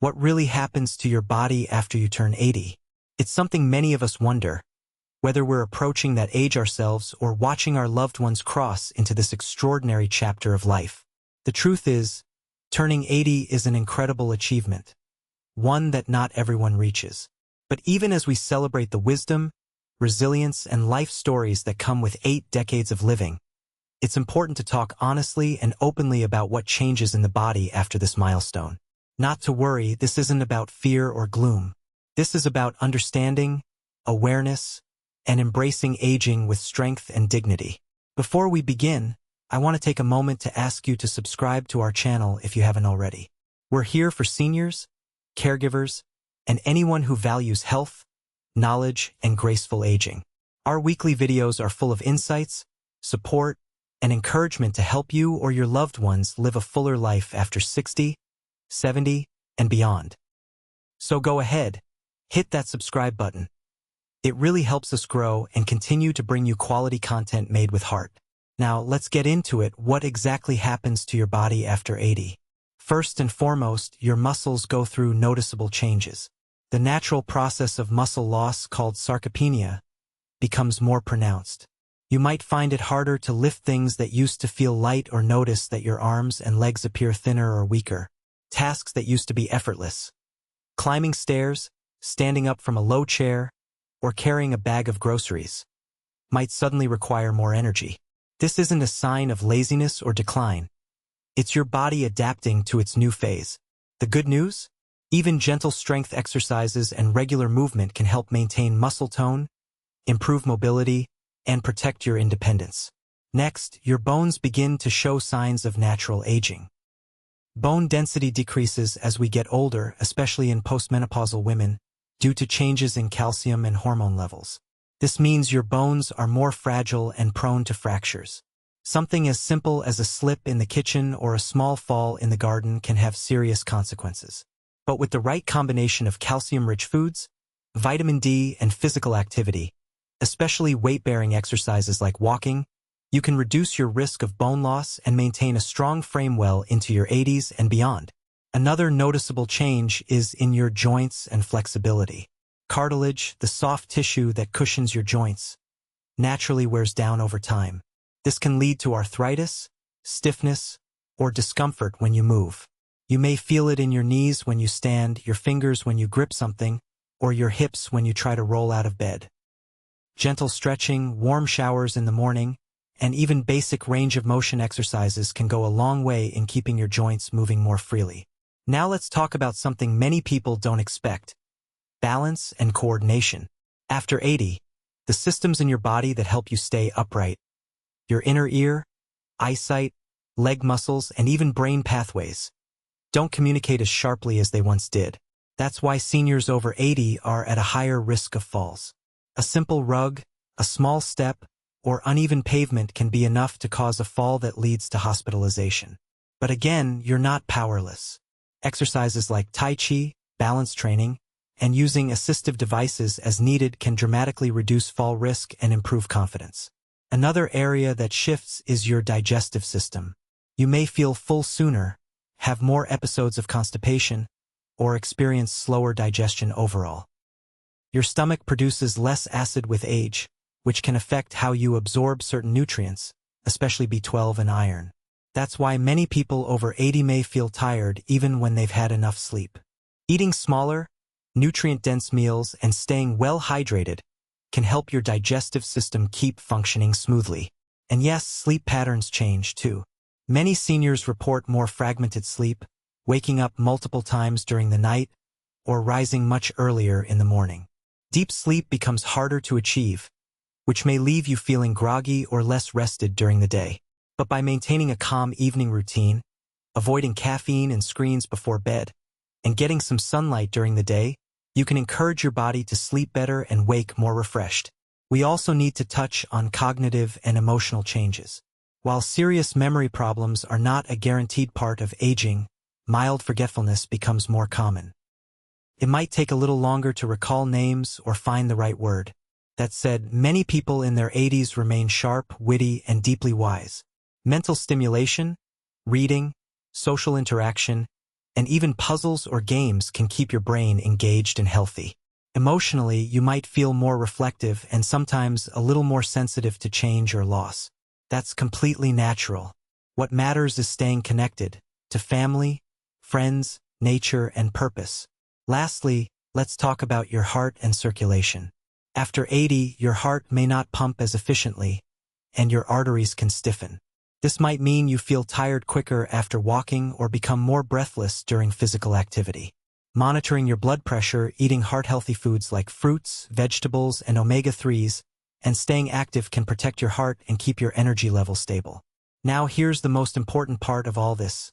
What really happens to your body after you turn 80? It's something many of us wonder, whether we're approaching that age ourselves or watching our loved ones cross into this extraordinary chapter of life. The truth is, turning 80 is an incredible achievement, one that not everyone reaches. But even as we celebrate the wisdom, resilience, and life stories that come with 8 decades of living, it's important to talk honestly and openly about what changes in the body after this milestone. Not to worry, this isn't about fear or gloom. This is about understanding, awareness, and embracing aging with strength and dignity. Before we begin, I want to take a moment to ask you to subscribe to our channel if you haven't already. We're here for seniors, caregivers, and anyone who values health, knowledge, and graceful aging. Our weekly videos are full of insights, support, and encouragement to help you or your loved ones live a fuller life after 60, 70, and beyond. So go ahead, hit that subscribe button. It really helps us grow and continue to bring you quality content made with heart. Now, let's get into it. What exactly happens to your body after 80? First and foremost, your muscles go through noticeable changes. The natural process of muscle loss, called sarcopenia, becomes more pronounced. You might find it harder to lift things that used to feel light or notice that your arms and legs appear thinner or weaker. Tasks that used to be effortless, climbing stairs, standing up from a low chair, or carrying a bag of groceries, might suddenly require more energy. This isn't a sign of laziness or decline. It's your body adapting to its new phase. The good news? Even gentle strength exercises and regular movement can help maintain muscle tone, improve mobility, and protect your independence. Next, your bones begin to show signs of natural aging. Bone density decreases as we get older, especially in postmenopausal women, due to changes in calcium and hormone levels. This means your bones are more fragile and prone to fractures. Something as simple as a slip in the kitchen or a small fall in the garden can have serious consequences. But with the right combination of calcium-rich foods, vitamin D, and physical activity, especially weight-bearing exercises like walking, you can reduce your risk of bone loss and maintain a strong frame well into your 80s and beyond. Another noticeable change is in your joints and flexibility. Cartilage, the soft tissue that cushions your joints, naturally wears down over time. This can lead to arthritis, stiffness, or discomfort when you move. You may feel it in your knees when you stand, your fingers when you grip something, or your hips when you try to roll out of bed. Gentle stretching, warm showers in the morning, and even basic range of motion exercises can go a long way in keeping your joints moving more freely. Now let's talk about something many people don't expect: balance and coordination. After 80, the systems in your body that help you stay upright, your inner ear, eyesight, leg muscles, and even brain pathways, don't communicate as sharply as they once did. That's why seniors over 80 are at a higher risk of falls. A simple rug, a small step, or uneven pavement can be enough to cause a fall that leads to hospitalization. But again, you're not powerless. Exercises like Tai Chi, balance training, and using assistive devices as needed can dramatically reduce fall risk and improve confidence. Another area that shifts is your digestive system. You may feel full sooner, have more episodes of constipation, or experience slower digestion overall. Your stomach produces less acid with age, which can affect how you absorb certain nutrients, especially B12 and iron. That's why many people over 80 may feel tired even when they've had enough sleep. Eating smaller, nutrient-dense meals and staying well hydrated can help your digestive system keep functioning smoothly. And yes, sleep patterns change too. Many seniors report more fragmented sleep, waking up multiple times during the night, or rising much earlier in the morning. Deep sleep becomes harder to achieve, which may leave you feeling groggy or less rested during the day. But by maintaining a calm evening routine, avoiding caffeine and screens before bed, and getting some sunlight during the day, you can encourage your body to sleep better and wake more refreshed. We also need to touch on cognitive and emotional changes. While serious memory problems are not a guaranteed part of aging, mild forgetfulness becomes more common. It might take a little longer to recall names or find the right word. That said, many people in their 80s remain sharp, witty, and deeply wise. Mental stimulation, reading, social interaction, and even puzzles or games can keep your brain engaged and healthy. Emotionally, you might feel more reflective and sometimes a little more sensitive to change or loss. That's completely natural. What matters is staying connected to family, friends, nature, and purpose. Lastly, let's talk about your heart and circulation. After 80, your heart may not pump as efficiently, and your arteries can stiffen. This might mean you feel tired quicker after walking or become more breathless during physical activity. Monitoring your blood pressure, eating heart-healthy foods like fruits, vegetables, and omega-3s, and staying active can protect your heart and keep your energy level stable. Now here's the most important part of all this.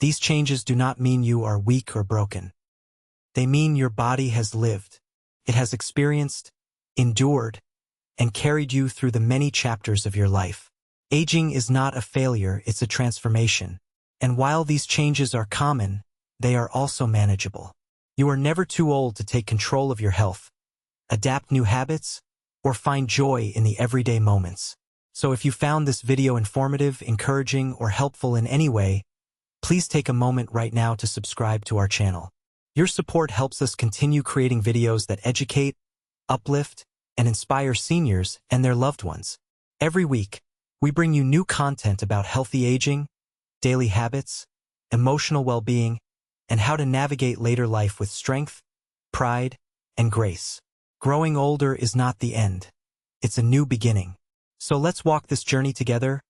These changes do not mean you are weak or broken. They mean your body has lived. It has experienced, endured, and carried you through the many chapters of your life. Aging is not a failure, it's a transformation. And while these changes are common, they are also manageable. You are never too old to take control of your health, adapt new habits, or find joy in the everyday moments. So if you found this video informative, encouraging, or helpful in any way, please take a moment right now to subscribe to our channel. Your support helps us continue creating videos that educate, uplift, and inspire seniors and their loved ones. Every week, we bring you new content about healthy aging, daily habits, emotional well-being, and how to navigate later life with strength, pride, and grace. Growing older is not the end. It's a new beginning. So let's walk this journey together,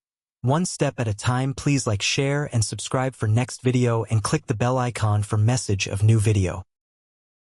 one step at a time. Please like, share, and subscribe for next video and click the bell icon for message of new video.